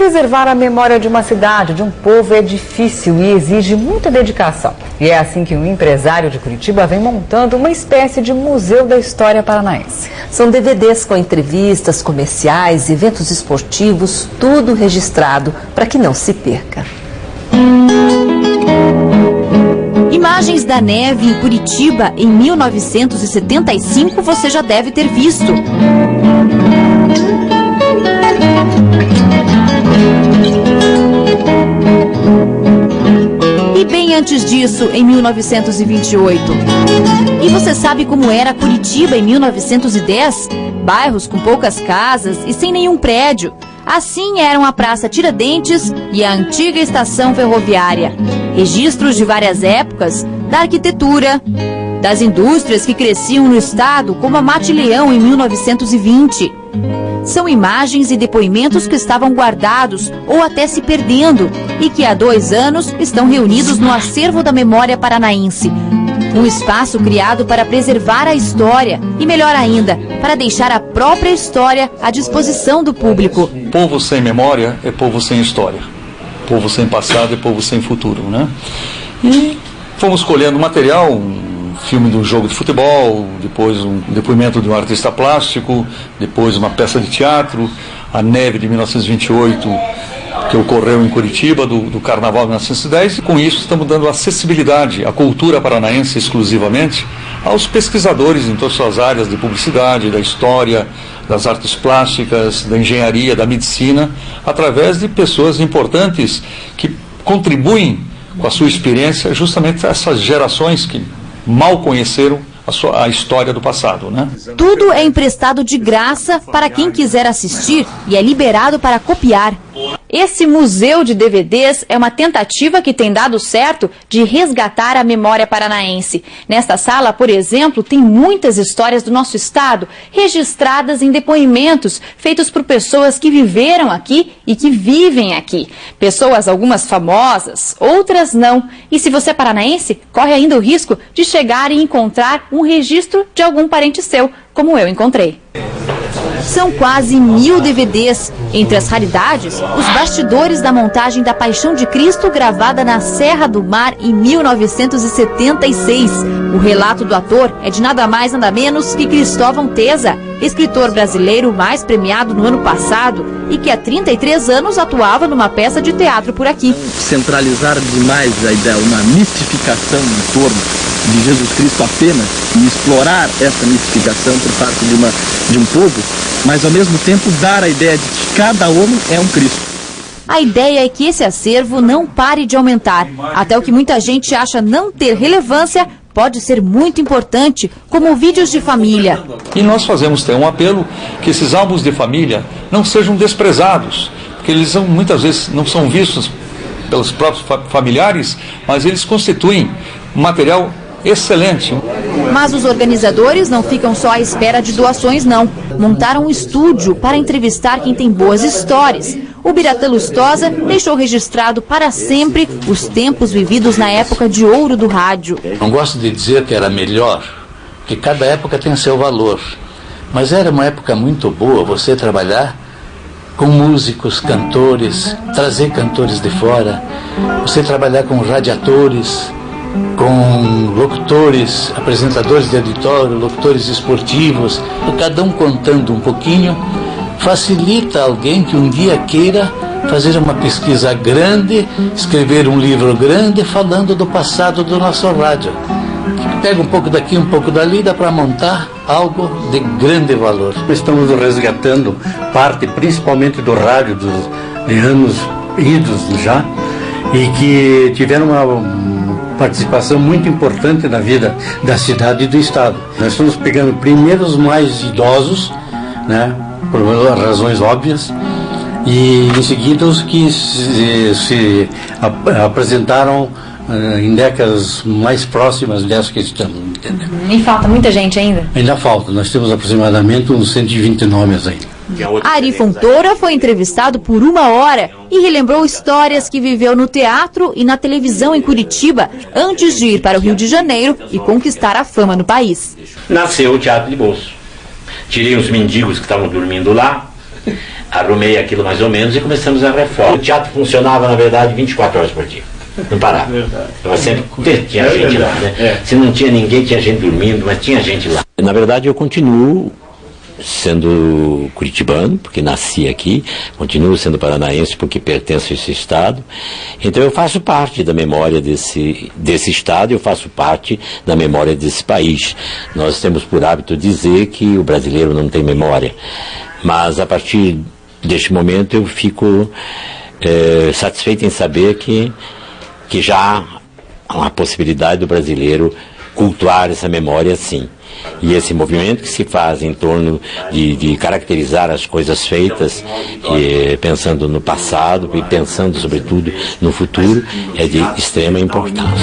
Preservar a memória de uma cidade, de um povo, é difícil e exige muita dedicação. E é assim que um empresário de Curitiba vem montando uma espécie de museu da história paranaense. São DVDs com entrevistas, comerciais, eventos esportivos, tudo registrado para que não se perca. Imagens da neve em Curitiba em 1975 você já deve ter visto. E bem antes disso, em 1928. E você sabe como era Curitiba em 1910? Bairros com poucas casas e sem nenhum prédio. Assim eram a Praça Tiradentes e a antiga estação ferroviária. Registros de várias épocas, da arquitetura, das indústrias que cresciam no estado, como a Mate-Leão em 1920. São imagens e depoimentos que estavam guardados ou até se perdendo e que há 2 anos estão reunidos no Acervo da Memória Paranaense. Um espaço criado para preservar a história e, melhor ainda, para deixar a própria história à disposição do público. Povo sem memória é povo sem história. Povo sem passado é povo sem futuro, né? E fomos colhendo material, um filme de um jogo de futebol, depois um depoimento de um artista plástico, depois uma peça de teatro, a neve de 1928, que ocorreu em Curitiba, do Carnaval de 1910, e com isso estamos dando acessibilidade à cultura paranaense exclusivamente aos pesquisadores em todas as suas áreas de publicidade, da história, das artes plásticas, da engenharia, da medicina, através de pessoas importantes que contribuem com a sua experiência justamente a essas gerações que mal conheceram a história do passado, né? Tudo é emprestado de graça para quem quiser assistir e é liberado para copiar. Esse museu de DVDs é uma tentativa que tem dado certo de resgatar a memória paranaense. Nesta sala, por exemplo, tem muitas histórias do nosso estado, registradas em depoimentos feitos por pessoas que viveram aqui e que vivem aqui. Pessoas, algumas famosas, outras não. E se você é paranaense, corre ainda o risco de chegar e encontrar um registro de algum parente seu, como eu encontrei. São quase 1000 DVDs. Entre as raridades, os bastidores da montagem da Paixão de Cristo, gravada na Serra do Mar em 1976. O relato do ator é de nada mais nada menos que Cristóvão Teza, escritor brasileiro mais premiado no ano passado e que há 33 anos atuava numa peça de teatro por aqui. Centralizar demais a ideia, uma mistificação em torno de Jesus Cristo apenas, e explorar essa mistificação por parte de um povo, mas ao mesmo tempo dar a ideia de que cada homem é um Cristo. A ideia é que esse acervo não pare de aumentar, até o que muita gente acha não ter relevância pode ser muito importante, como vídeos de família. E nós fazemos um apelo que esses álbuns de família não sejam desprezados, porque eles muitas vezes não são vistos pelos próprios familiares, mas eles constituem um material excelente. Mas os organizadores não ficam só à espera de doações, não. Montaram um estúdio para entrevistar quem tem boas histórias. O Biratã Lustosa deixou registrado para sempre os tempos vividos na época de ouro do rádio. Não gosto de dizer que era melhor, porque cada época tem seu valor. Mas era uma época muito boa você trabalhar com músicos, cantores, trazer cantores de fora, você trabalhar com radiadores, com locutores, apresentadores de auditório, locutores esportivos, cada um contando um pouquinho, facilita alguém que um dia queira fazer uma pesquisa grande, escrever um livro grande falando do passado do nosso rádio. Pega um pouco daqui, um pouco dali, dá para montar algo de grande valor. Estamos resgatando parte, principalmente do rádio de anos idos já, e que tiveram uma participação muito importante na vida da cidade e do estado. Nós estamos pegando primeiro os mais idosos, né, por razões óbvias, e em seguida os que se apresentaram em décadas mais próximas dessas que estamos, entendeu? E falta muita gente ainda? Ainda falta, nós temos aproximadamente uns 120 nomes ainda. Ari Fontoura foi entrevistado por 1 hora e relembrou histórias que viveu no teatro e na televisão em Curitiba antes de ir para o Rio de Janeiro e conquistar a fama no país. Nasceu o Teatro de Bolso. Tirei os mendigos que estavam dormindo lá, Arrumei aquilo mais ou menos e começamos a reforma. O teatro funcionava, na verdade, 24 horas por dia. Não parava. Sempre tinha gente lá, né? Se não tinha ninguém, tinha gente dormindo, mas tinha gente lá. Na verdade, eu continuo sendo curitibano, porque nasci aqui, continuo sendo paranaense porque pertenço a esse estado. Então eu faço parte da memória desse estado, eu faço parte da memória desse país. Nós temos por hábito dizer que o brasileiro não tem memória, mas a partir deste momento eu fico satisfeito em saber que já há uma possibilidade do brasileiro cultuar essa memória, sim. E esse movimento que se faz em torno de caracterizar as coisas feitas, pensando no passado e pensando, sobretudo, no futuro, é de extrema importância.